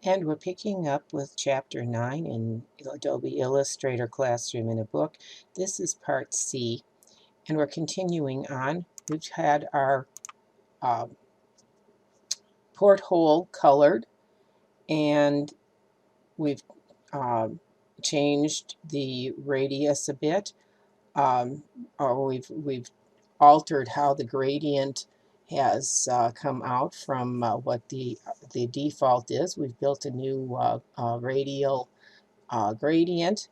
And we're picking up with Chapter 9 in Adobe Illustrator Classroom in a Book. This is Part C, and we're continuing on. We've had our porthole colored, and we've changed the radius a bit, or we've altered how the gradient has come out from what the default is. We've built a new radial gradient,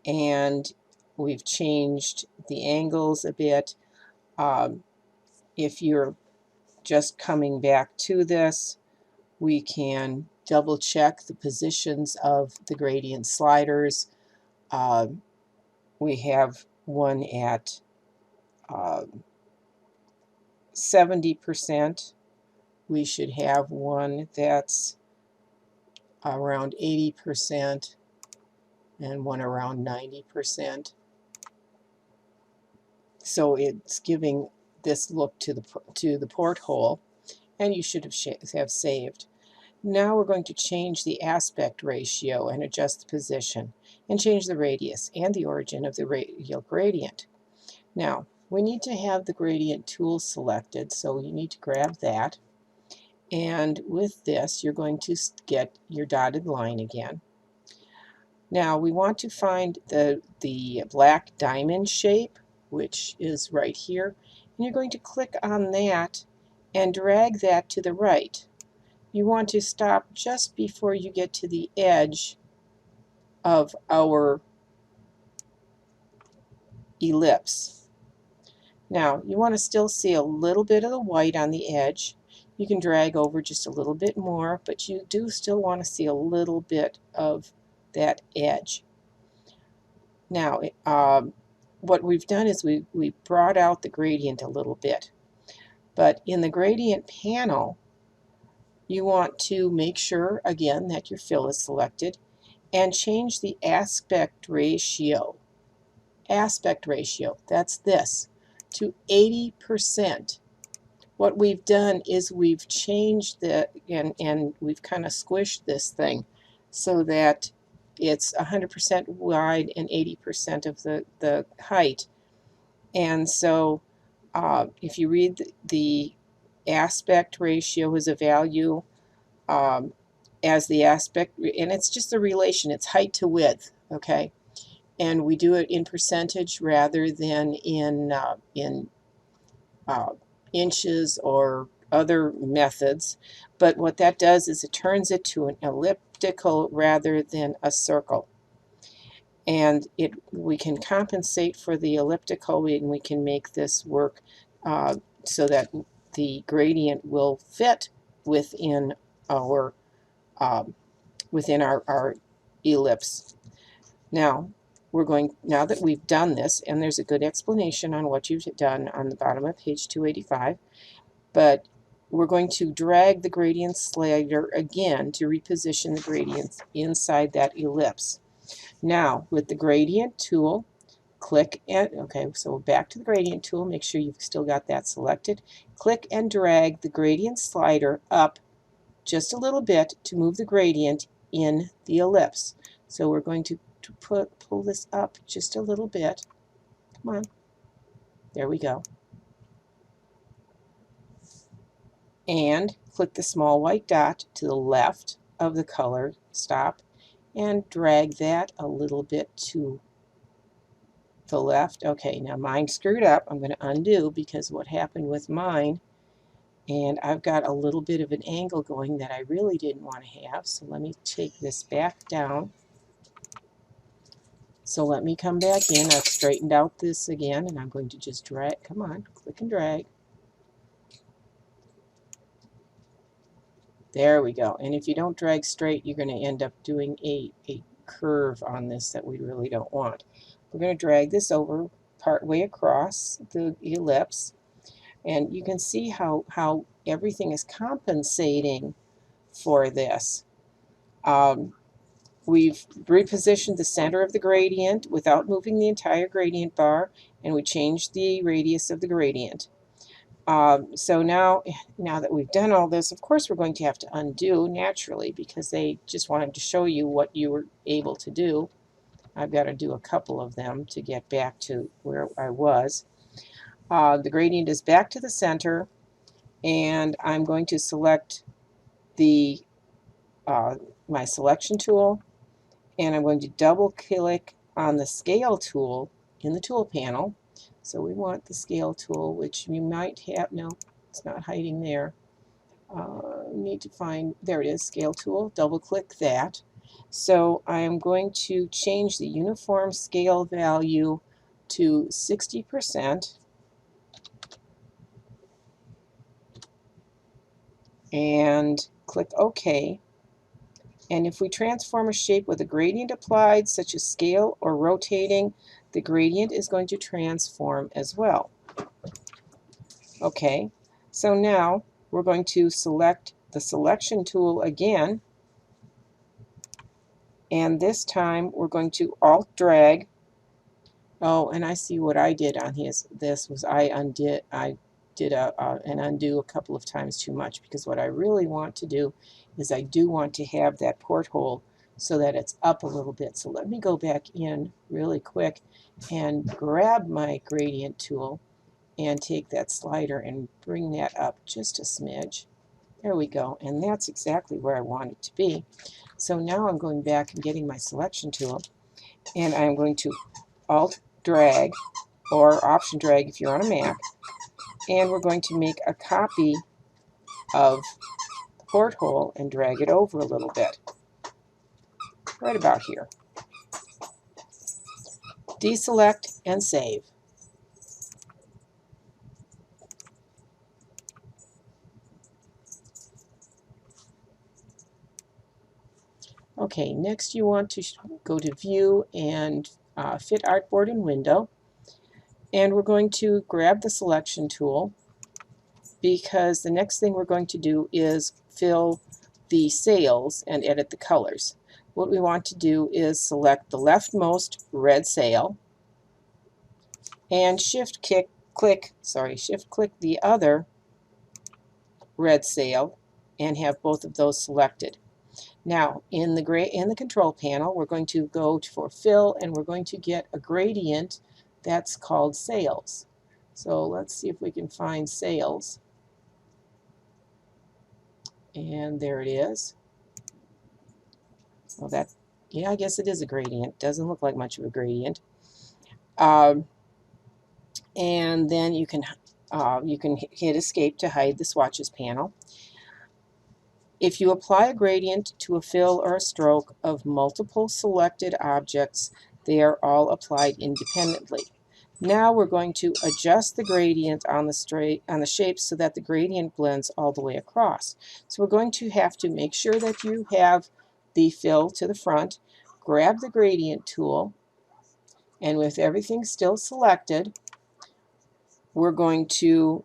and we've changed the angles a bit. If you're just coming back to this, we can double check the positions of the gradient sliders. We have one at 70%. We should have one that's around 80% and one around 90%. So it's giving this look to the porthole, and you should have saved. Now we're going to change the aspect ratio and adjust the position, and change the radius and the origin of the radial gradient. Now we need to have the gradient tool selected, so you need to grab that, and with this you're going to get your dotted line again. Now we want to find the black diamond shape, which is right here, and you're going to click on that and drag that to the right. You want to stop just before you get to the edge of our ellipse. Now you want to still see a little bit of the white on the edge. You can drag over just a little bit more, but you do still want to see a little bit of that edge. Now what we've done is we brought out the gradient a little bit, but in the gradient panel you want to make sure again that your fill is selected and change the aspect ratio. Aspect ratio, that's this, to 80%. What we've done is we've changed and we've kind of squished this thing so that it's 100% wide and 80% of the height. And so if you read the aspect ratio is a value as the aspect, and it's just a relation, it's height to width, okay? And we do it in percentage rather than in inches or other methods. But what that does is it turns it to an elliptical rather than a circle. And we can compensate for the elliptical, and we can make this work so that the gradient will fit within our ellipse. Now that we've done this, and there's a good explanation on what you've done on the bottom of page 285, but we're going to drag the gradient slider again to reposition the gradients inside that ellipse. Now with the gradient tool, click and, okay, so back to the gradient tool, make sure you've still got that selected. Click and drag the gradient slider up just a little bit to move the gradient in the ellipse. So we're going to pull this up just a little bit. Come on. There we go. And click the small white dot to the left of the color stop and drag that a little bit to the left. Okay, now mine screwed up. I'm going to undo because what happened with mine, and I've got a little bit of an angle going that I really didn't want to have. So let me take this back down. So let me come back in. I've straightened out this again, and I'm going to just drag. Come on, click and drag. There we go. And if you don't drag straight, you're going to end up doing a curve on this that we really don't want. We're going to drag this over part way across the ellipse, and you can see how everything is compensating for this. We've repositioned the center of the gradient without moving the entire gradient bar, and we changed the radius of the gradient. So now that we've done all this, of course we're going to have to undo naturally because they just wanted to show you what you were able to do. I've got to do a couple of them to get back to where I was. The gradient is back to the center, and I'm going to select the my selection tool, and I'm going to double click on the scale tool in the tool panel. So we want the scale tool, which you might have, no, it's not hiding there. Need to find, there it is, scale tool, double click that. So I am going to change the uniform scale value to 60% and click OK. And if we transform a shape with a gradient applied, such as scale or rotating, the gradient is going to transform as well. Okay, so now we're going to select the selection tool again, and this time we're going to Alt drag. Oh, and I see what I did on this was I did an undo a couple of times too much, because what I really want to do is I do want to have that porthole so that it's up a little bit. So let me go back in really quick and grab my gradient tool and take that slider and bring that up just a smidge. There we go, and that's exactly where I want it to be. So now I'm going back and getting my selection tool, and I'm going to Alt drag or Option drag if you're on a Mac, and we're going to make a copy of the porthole and drag it over a little bit, right about here. Deselect and save. Okay, next you want to go to View and Fit Artboard and Window, and we're going to grab the selection tool, because the next thing we're going to do is fill the sails and edit the colors. What we want to do is select the leftmost red sail and shift click the other red sail and have both of those selected. Now in the control panel, we're going to go for fill, and we're going to get a gradient that's called sails. So let's see if we can find sails. And there it is. Well, yeah, I guess it is a gradient. Doesn't look like much of a gradient. And then you can hit Escape to hide the swatches panel. If you apply a gradient to a fill or a stroke of multiple selected objects, they are all applied independently. Now we're going to adjust the gradient on the shape so that the gradient blends all the way across. So we're going to have to make sure that you have the fill to the front, grab the gradient tool, and with everything still selected, we're going to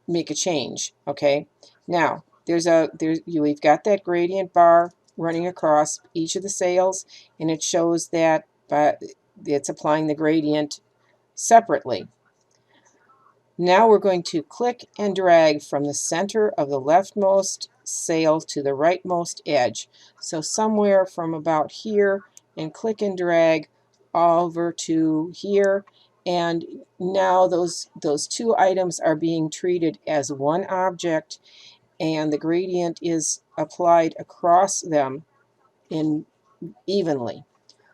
make a change. Okay, now we've got that gradient bar running across each of the sails, and it shows that it's applying the gradient separately. Now we're going to click and drag from the center of the leftmost sail to the rightmost edge. So somewhere from about here, and click and drag over to here. And now those two items are being treated as one object, and the gradient is applied across them evenly.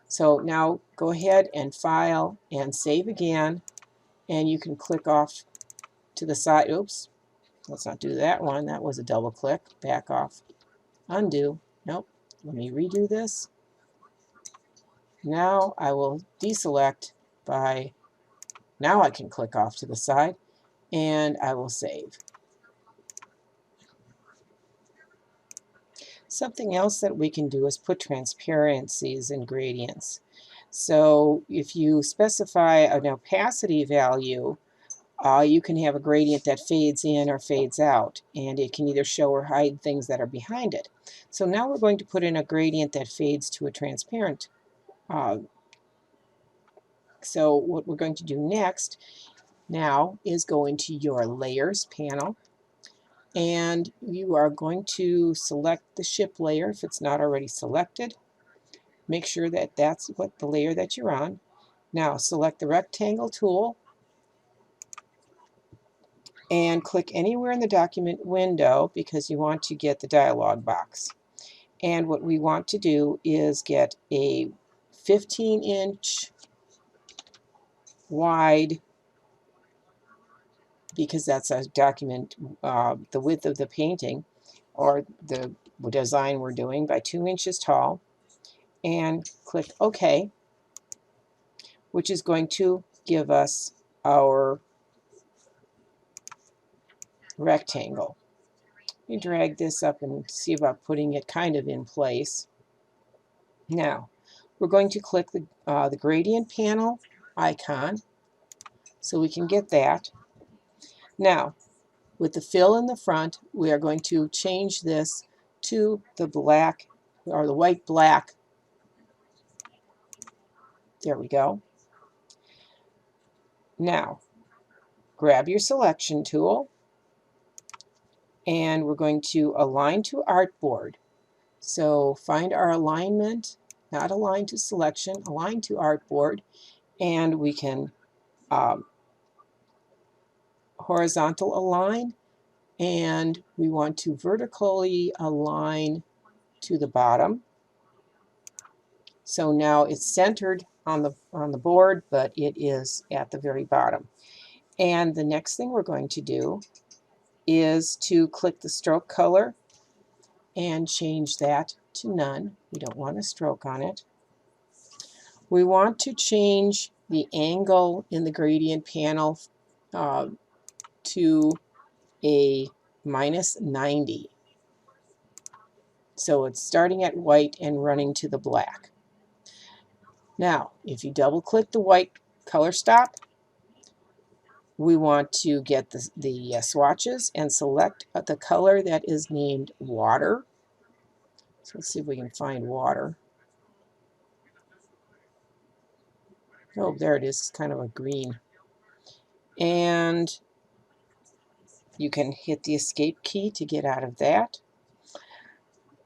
So now go ahead and File and Save again, and you can click off to the side. Oops, let's not do that one. That was a double click. Back off. Undo. Nope. Let me redo this. Now I will deselect by, now I can click off to the side, and I will save. Something else that we can do is put transparencies in gradients. So if you specify an opacity value, you can have a gradient that fades in or fades out, and it can either show or hide things that are behind it. So now we're going to put in a gradient that fades to a transparent. So what we're going to do next now is go into your Layers panel, and you are going to select the ship layer if it's not already selected. Make sure that that's what the layer that you're on. Now select the rectangle tool and click anywhere in the document window because you want to get the dialog box. And what we want to do is get a 15-inch wide, because that's a document, the width of the painting or the design we're doing, by 2 inches tall, and click OK, which is going to give us our rectangle. You drag this up and see about putting it kind of in place. Now we're going to click the gradient panel icon so we can get that. Now with the fill in the front, we are going to change this to the black or the white black. There we go. Now grab your selection tool and we're going to align to artboard. So find our alignment, not align to selection, align to artboard, and we can horizontal align, and we want to vertically align to the bottom. So now it's centered on the board, but it is at the very bottom. And the next thing we're going to do is to click the stroke color and change that to none. We don't want a stroke on it. We want to change the angle in the gradient panel to a -90. So it's starting at white and running to the black. Now, if you double click the white color stop, we want to get the swatches and select the color that is named water. So let's see if we can find water. Oh, there it is. It's kind of a green. And you can hit the escape key to get out of that.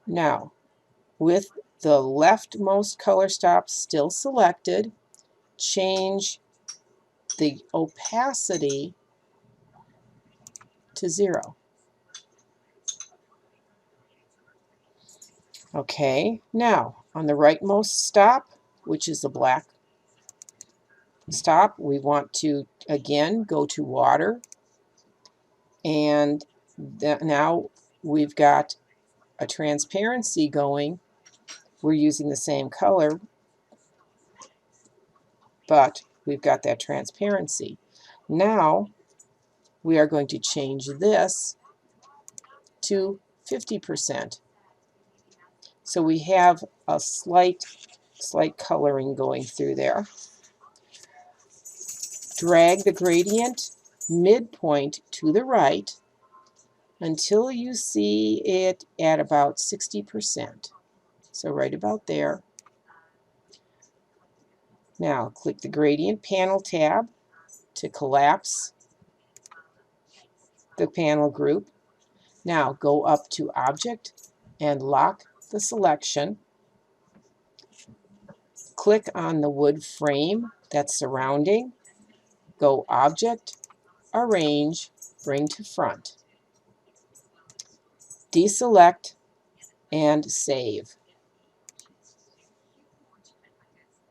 Now, with the leftmost color stop still selected, change the opacity to 0. Okay, now on the rightmost stop, which is the black stop, we want to again go to water, and now we've got a transparency going. We're using the same color, but we've got that transparency. Now we are going to change this to 50%. So we have a slight coloring going through there. Drag the gradient midpoint to the right until you see it at about 60%. So right about there. Now click the gradient panel tab to collapse the panel group. Now go up to Object and lock the selection. Click on the wood frame that's surrounding. Go Object, Arrange, Bring to Front. Deselect and save.